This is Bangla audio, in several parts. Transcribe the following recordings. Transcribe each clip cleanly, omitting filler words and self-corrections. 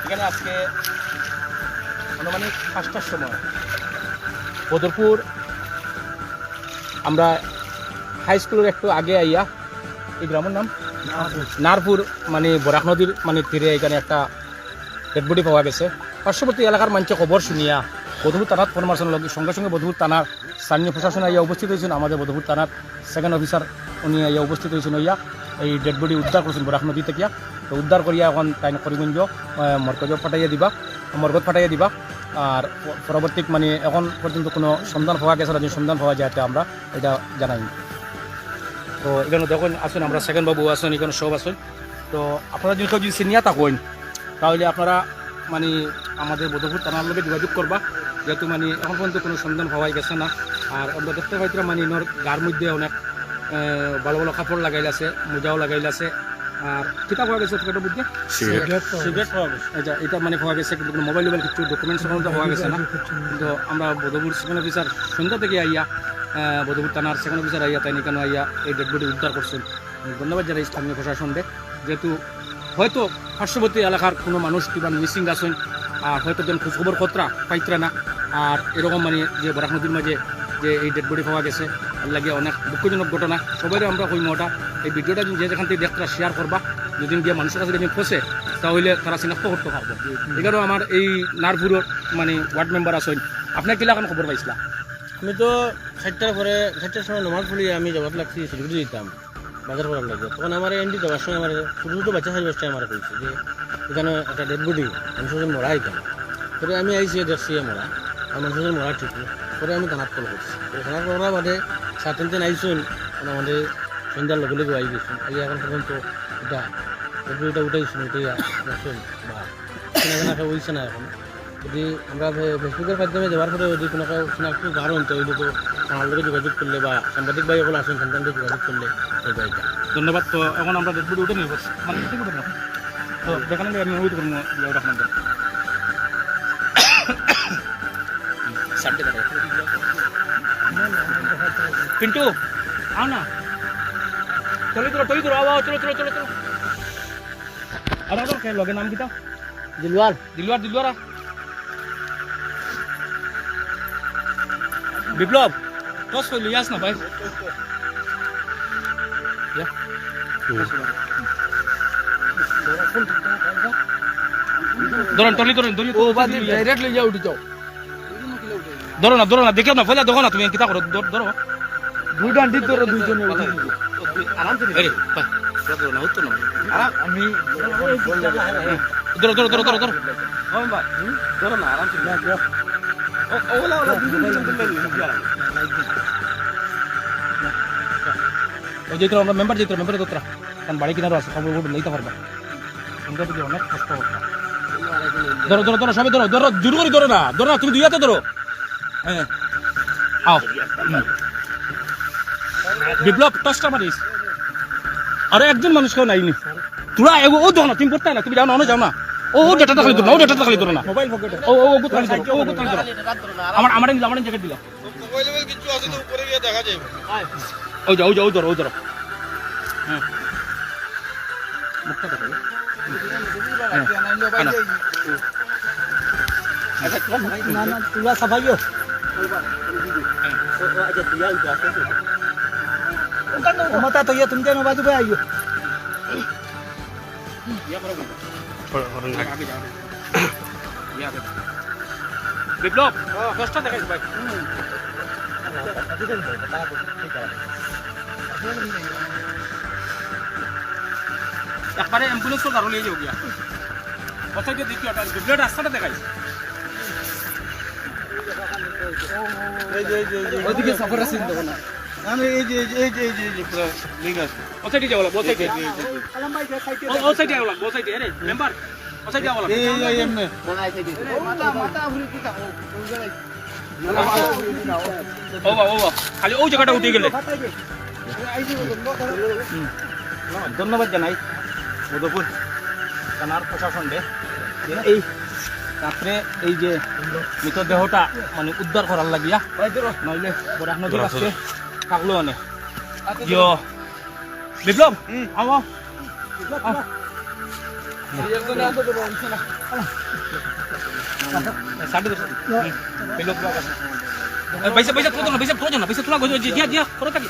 এখানে আজকে আনুমানিক 5টার সময় বদরপুর আমরা হাই স্কুলের একটু আগে আইয়া এই গ্রামের নাম নারপুর মানে বরাক নদীর মানে তীরে এখানে একটা ডেডবডি পাওয়া গেছে। পার্শ্ববর্তী এলাকার মানুষে খবর শুনিয়া বধুপুর থানার ফরমার্শন সঙ্গে সঙ্গে বধুপুর থানার স্থানীয় প্রশাসন আইয়া উপস্থিত হয়েছেন। আমাদের বধুপুর থানার সেকেন্ড অফিসার উনি আইয়া উপস্থিত হয়েছেন হইয়া এই ডেডবডি উদ্ধার করছেন বরাক নদী থেকে। তো উদ্ধার করিয়া এখন তাই করিমগঞ্জ মরকজ ফাটাইয়া দিবা আর পরবর্তী মানে এখন পর্যন্ত কোনো সন্ধান পাওয়া গেছে না, যে সন্ধান পাওয়া যায় আমরা এটা জানাই। তো এখানে দেখুন আসুন আমরা সেকেন্ড বাবু আসুন, এখানে সব আসুন। তো আপনারা যদি কেউ যদি সিনিয়া থাকুন তাহলে আপনারা মানে আমাদের বধুপুর থানার লোকে যোগাযোগ করবা, যেহেতু মানে এখন পর্যন্ত কোনো সন্ধান পাওয়া গেছে না। আর আমরা দেখতে পাইতাম মানে ইনোর গার মধ্যে অনেক ভালো ভালো কাপড় লাগাইল আছে, মোজাও লাগাইল আছে। আর কিতা পাওয়া গেছে ছোটোর মধ্যে সিগারেট পাওয়া গেছে। এটা মানে পাওয়া গেছে, কিন্তু মোবাইল কিছু ডকুমেন্টস পাওয়া গেছে না। কিন্তু আমরা বধুপুর সেকেন্ড অফিসার সন্ধ্যা থেকে আইয়া বধুপুর থানার সেকেন্ড অফিসার আইয়া তাই কেন আইয়া এই ডেডবডি উদ্ধার করছেন। ধন্যবাদ যারা স্থানীয় প্রশাসনকে, যেহেতু হয়তো পার্শ্ববর্তী এলাকার কোনো মানুষ কিংবা মিসিং আছেন আর হয়তো যেন খোঁজখবর খতরা পাইতরা না। আর এরকম মানে যে বরাক নদীর মাঝে যে এই ডেডবডি পাওয়া গেছে আর লাগে অনেক দুঃখজনক ঘটনা। সবাই আমরা কই মোটা এই ভিডিওটা যে যেখান থেকে দেখতে শেয়ার করবা, যদি গিয়ে মানুষের কাছে যদি ফসে তাহলে তারা চিনাক্ত করতে পারবো। এখানেও আমার এই নারপুরের মানে ওয়ার্ড মেম্বার আছেন, আপনার কিলা এখন খবর পাইছিলা? আমি তো 7টার পরে 7টার সময় নমাজ পড়িয়ে আমি যাবার লাগছি শিলিগুড়ি দিতাম বাজার করার লাগে। তখন আমার এনডি যাওয়ার সময় আমার ছোটো ছোটো বাচ্চা সাজবাসটা আমার কইছে যে এখানে একটা ডেডবডি মানুষজন মরা এখানে। পরে আমি আইসি দেখছি মরা আর মানুষজন মরা ঠিক পরে আমি থানাত কল করছি। থানাত করার বাদে সাতদিন আইসুন আমাদের সন্ধ্যার লগে লগে আই গেছি। আগে এখন পর্যন্ত এটা ডেডবডিটা উঠাইছিল উঠাইয়া দেখুন বা কেনা হয়েছে না। এখন যদি আমরা ফেসবুকের মাধ্যমে যাওয়ার পরে যদি কোনো শনাক্ত কারণ তো এইগুলো আমার লোকে যোগাযোগ করলে বা সাংবাদিক ভাই ওগুলো আসেন সন্তানকে যোগাযোগ করলে এই গাড়িটা। ধন্যবাদ। তো এখন আমরা ডেডবডি উঠে নিয়ে বসছি মানে ঠিক আছে না, তো দেখানো আমি ওই করবো আপনাদের পিন্টু আও না চলো আও চলো আর লগে নাম কিতা? দিলওয়ার দিলওয়ার বিপ্লব টস কইলি যাস না ভাই। ধরুন টলি ও বাদ ডাইরেক্ট লই যাও উঠি যাও। ধরো না দেখো না ফেলা দেখো না তুমি কিতা করো ধরো দুইটা আন্টি ধরো দুইজনে আরামসে আরে ধরো না উত্তর না আমি ধরো ভাই ধরো না আরামসে ওলা ওই যেহেতু আমরা মেম্বারের দোতরা কারণ বাড়ি কিনারও আছে খবর লইতে পারবা। অনেক কষ্ট হচ্ছে। ধরো সবাই ধরো জোর করে ধরো না তুমি দুই হাতে ধরো। হ্যাঁ আও বিপ্লব টসটা মারিস। আরে একজন মানুষ কেউ নাইনি তোরা ও যাও না তুমি পড়তে না, তুমি যাও না যাও না ও ডেটাটা খালি ধরো না মোবাইল পকেটে ও খালি ধরো আমার জ্যাকেট দিল মোবাইল কিছু আছে তো উপরে গিয়ে দেখা যাবে। ও ধরো হ্যাঁ মুখটা দেখো না তুলা সাফাইও मता तो ये तुमके में बाजू पे आइयो বিপ্লব কষ্ট দেখাইছ ভাই একবারে অ্যাম্বুলেন্স তো দাঁড়িয়ে যাও গিয়া কথা দিয়ে দেখি ওটা বিপ্লব রাস্তাটা দেখাইছ ওইদিকে সফর আছে দেখো না আমি এই যে পুরো লিঙ্ক আছে ও সাইডে যাও বল সাইডে আলম ভাই সাইডে ও সাইডে যাও বল সাইডে আরে মেম্বার ও সাইডে যাও এই এমনে বনাই সাইডে মাথা ঘুরে কি থাকো ও বাবা খালি ওই জায়গাটা উঠে গেলে ধন্যবাদ জানাই বদরপুর থানার প্রশাসনকে এই রাত্রে এই যে মৃতদেহটা মানে উদ্ধার করার লাগিয়া নইলে বরাক নদীর কাছে থাকলো অনেক বিপ্লব साढ़े दस पैसा पैसा थोड़ा ना पैसा थोड़ा दिया दिया थोड़ा तक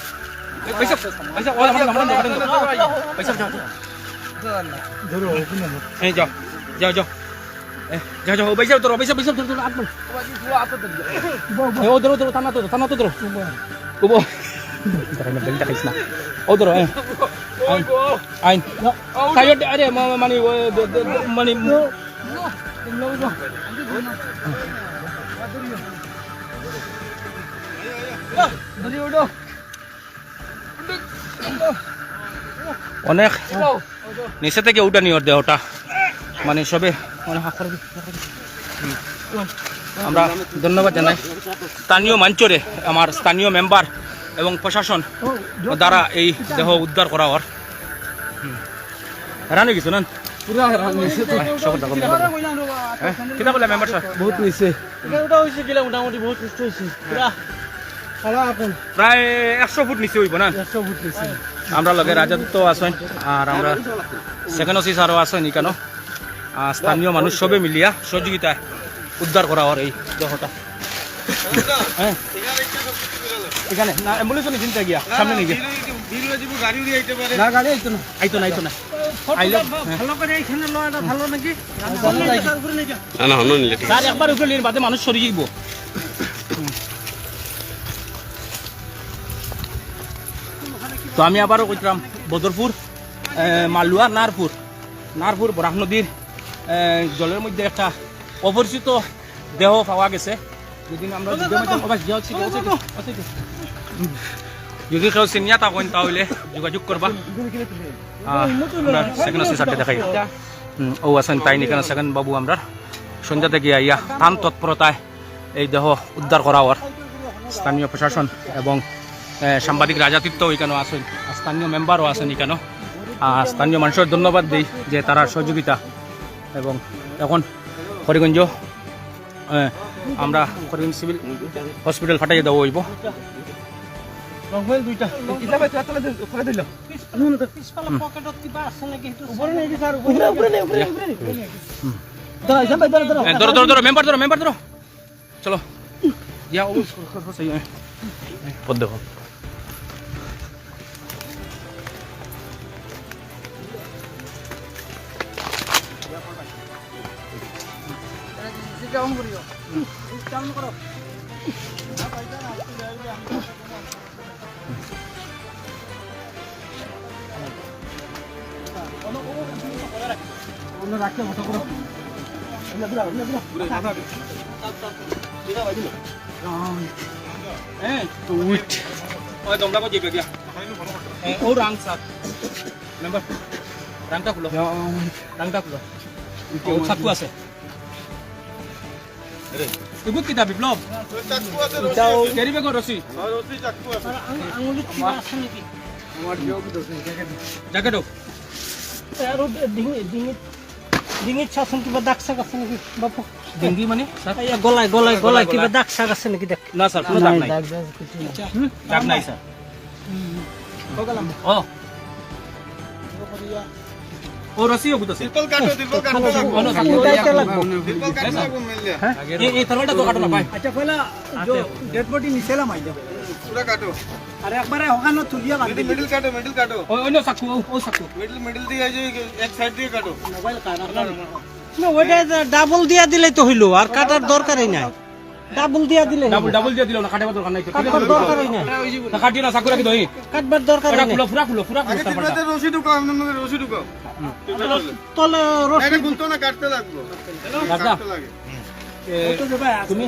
पैसा पैसा और हमारा पैसा जाओ जाओ जाओ जाओ जाओ पैसा उतरो पैसा पैसा उतरो उधर उधर थाना तो उधर कुबो बेलटा खाइस ना उधर आइन kayo अरे मानी मानी অনেক নিচে থেকে উঠানি ওর দেহটা মানে সবে অনেক আমরা ধন্যবাদ জানাই স্থানীয় মঞ্চরে আমার স্থানীয় মেম্বার এবং প্রশাসন দ্বারা এই দেহ উদ্ধার করা হওয়ার রানি কিছু না কিতা বলে মেম্বার স্যার বহুত নিচে এটা হয়েছে গেলে মোটামুটি বহুত কষ্ট হয়েছে প্রায় 100 ফুট নিচে হইব না 100 ফুট নিচে আমরা লগে রাজদূত আছেন আর আমরা সেকেন্ড ওসি স্যারও আছেন এখানে স্থানীয় মানুষ সবে মিলিয়া সহযোগিতায় উদ্ধার করা হওয়ার এই দেহটা হ্যাঁ এখানে না অ্যাম্বুলেন্স নিয়ে চিন্তা গিয়া সামনে নিয়ে গিয়া না গাড়ি আইতো না আইতো না আইলে ভালো করে এইখানে লয়টা ভালো নাকি না হনো নিলে ঠিক স্যার একবার উপরে লিন বাদে মানুষ সরে যাইব তো আমি আবারও কইতাম বদরপুর মালুয়া নারপুর বরাক নদীর জলের মধ্যে একটা অপরিচিত দেহ পাওয়া গেছে যেদিন আমরা যদি কেউ চিনিয়া থাকেন তাহলে যোগাযোগ করবা আমরা সেকেন্ড ওসি স্যারকে দেখাই ও আছেন তাই নিকানা সেকেন্ড বাবু আমরা সন্ধ্যা থেকে আইয়া টান তৎপরতায় এই দেহ উদ্ধার করা হওয়ার স্থানীয় প্রশাসন এবং সাংবাদিক রাজাতীর্থ ওইখানেও আছেন স্থানীয় মেম্বারও আছেন এখানে স্থানীয় মানুষের ধন্যবাদ দিই যে তারা সহযোগিতা এবং এখন হরিগঞ্জ আমরা হরিগঞ্জ সিভিল হসপিটাল ফাটাই দেওয়া হইব দুইটা ধরো মেম্বার ধরো চলো পদ দেখো রাখতে মতো করো তোমরা কো জিবে গিয়া ও রাং সাত মেম্বার রাংটা খুলো ও চাকু আছে ইবুত কিতা বিপ্লব এটাও কেরিবে কো রসি চাকু আছে আঙুলি কি আছে নাকি আমার যোগ দোষ জ্যাকেটও আর ডিঙিত চাচোন কিবা দাগ চাগ আছে নাকি বাপু ডিঙ্গি মানে গলায় কিবা দাগ চাগ আছে নাকি দেখ না স্যার কোনো দাগ নাই দাগ নাই স্যার ও ও রসি ও বুঝছে দিলপল কাটো এই তরলটা তো কাটো না ভাই আচ্ছা কইলা ডেড বডি নিছেলাম আইদা পুরা কাটো আরে একবারে হকানো তুলিয়া বাঁধি মিডল কাটো ও অন্য চাকু ও চাকু মিডল দিয়ে এই যে এক সাইড দিয়ে কাটো মোবাইল কাটা না ওইটা ডাবল দিয়া দিলেই তো হইলো আর কাটার দরকারই নাই ডাবল দিয়া দিলে ডাবল দিয়ে দিল না কাটাবার দরকার নাই তো কাটার দরকারই নাই না কাটিও না চাকু রাখি দই কাটবার দরকারই এটা নাই পুরা আগে টিপাতে রশি ঢুকাও আপনাদের রশি ঢুকাও তলে রস এটা গুনতো না কাটতে লাগবে কাটতে লাগে তুমি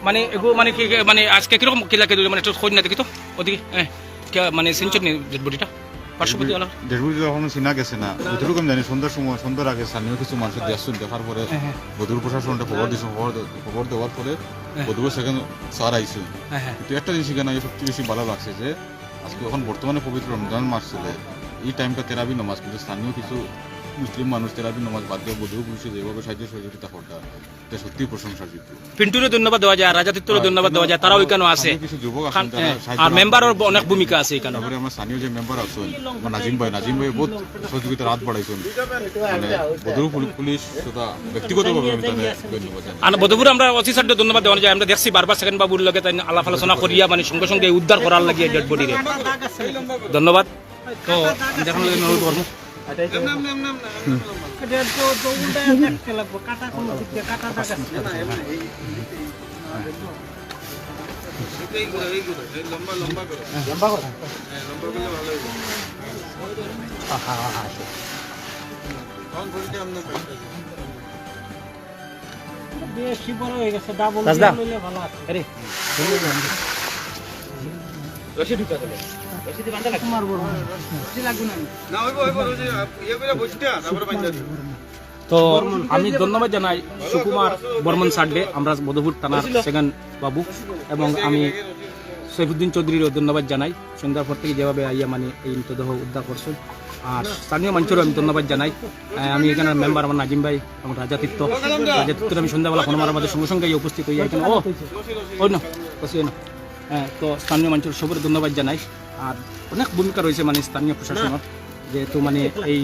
মানে এগো মানে কি মানে আজকে কিরকম কি লাগে মানে একটু খোঁজ না দেখি তো ওদিকে মানে সেঞ্চুরি নেই ডেড বডিটা পার্শ্ববর্তী আলাদা দেড়বুড়ি এখনো চিনা গেছে না যতটুকু আমি জানি সন্ধ্যার আগে স্থানীয় কিছু মানুষের দেখছেন দেখার পরে বধুর প্রশাসনটা খবর দিয়েছে খবর দেওয়ার পরে বধুর সেখানে স্যার আইসে কিন্তু একটা জিনিস এখানে সবচেয়ে বেশি ভালো লাগছে যে আজকে এখন বর্তমানে পবিত্র রমজান মাস চলে এই টাইমটা তেরাবি নামাজ কিন্তু স্থানীয় কিছু মুসলিম মানুষ তারা বি নামাজ বাদ দিয়ে বধূ পুলিশে যেভাবে সাহায্য সহযোগিতা করতে এটা সত্যি প্রশংসার যোগ্য। পিন্টুরে ধন্যবাদ দেওয়া যায়, রাজাতীর্থেরও ধন্যবাদ দেওয়া যায়, তারাও এখানে আছে। কিছু যুবক আছেন তারা সাহায্য আর মেম্বারের অনেক ভূমিকা আছে এখানে। তারপরে আমার স্থানীয় যে মেম্বার আছেন আমার নাজিম ভাই বহুত সহযোগিতার হাত বাড়াইছেন, মানে বদরু পুলিশ তথা ব্যক্তিগতভাবে আমি তাদের ধন্যবাদ জানাই। আর বধুপুর আমরা অতি সাধ্য ধন্যবাদ দেওয়া যায়। আমরা দেখছি বারবার সেকেন্ড বাবুর লগে তাই আলাপ আলোচনা করিয়া মানে সঙ্গে সঙ্গে উদ্ধার করার লাগিয়ে ডেড বডিরে ধন্যবাদ। তো দেখার লাগে অনুরোধ করবো। লম্বা লম্বা করো, হ্যাঁ লম্বা করলে ভালো হবে। কোন বলতে আমরা বেশি বড় হয়ে গেছে, ডাবল রাজদা। হইলে ভালো আছে। আরে রশি ঢুকা দিলে রশি দি বাঁধা লাগবে। না হইব রোজি ইয়ে করে বসিটা তারপরে বাইন্দা দিও। তো আমি ধন্যবাদ জানাই সুকুমার বর্মন সাড্ডে, আমরা বধুপুর থানার সেকেন্ড বাবু, এবং আমি সৈফুদ্দিন চৌধুরীরও ধন্যবাদ জানাই সন্ধ্যার পর থেকে যেভাবে আইয়া মানে এই মৃতদেহ উদ্ধার করছেন। আর স্থানীয় মানুষেরও আমি ধন্যবাদ জানাই। আমি এখানে মেম্বার আমার নাজিম ভাই এবং রাজাতীর্থ আমি সন্ধ্যাবেলা ফোন মারার মধ্যে সঙ্গে সঙ্গে উপস্থিত হইয়া এখানে ওই না বসি না। হ্যাঁ, তো স্থানীয় মানুষের সবার ধন্যবাদ জানাই। আর অনেক ভূমিকা রয়েছে মানে স্থানীয় প্রশাসনের, যেহেতু মানে এই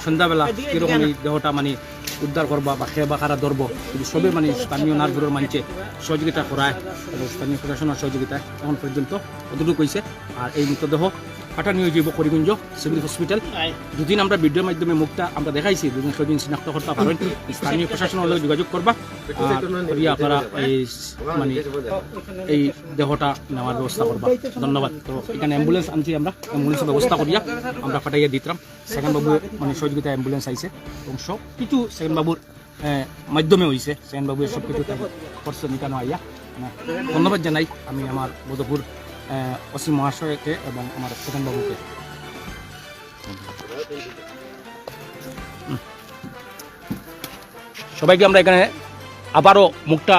সন্ধ্যাবেলা কীরকম এই দেহটা মানে উদ্ধার করবা বা খেয়ে বা খারা ধরবো, কিন্তু সবে মানে স্থানীয় নার্সগুলোর মানুষে সহযোগিতা করায় এবং স্থানীয় প্রশাসনের সহযোগিতায় এখন পর্যন্ত অতটুকু হয়েছে। আর এই মৃতদেহ পাঠানো হয়ে যাব করিমগঞ্জ সিভিল হসপিটাল। দুদিন আমরা ভিডিওর মাধ্যমে মুখটা আমরা দেখাইছি, দুদিন সেদিন শনাক্ত করতে পারেন। স্থানীয় প্রশাসনের লগে যোগাযোগ করবা, আপনারা এই মানে এই দেহটা নেওয়ার ব্যবস্থা করবা। ধন্যবাদ। তো এখানে অ্যাম্বুলেন্স আনছি, আমরা অ্যাম্বুলেন্সের ব্যবস্থা করিয়া আমরা পাঠাইয়া দিতাম। সেকেন্ড বাবু মানে সহযোগিতা অ্যাম্বুলেন্স আইছে এবং সব কিছু সেকেন্ড বাবুর মাধ্যমে হয়েছে। সেকেন্ড বাবু সব কিছু করছে নিকানো আইয়া। ধন্যবাদ জানাই আমি আমার বধুপুর অসীম মহাশয়কে এবং আমার সেকেন্ড বাবুকে। সবাইকে আমরা এখানে আবারও মুখটা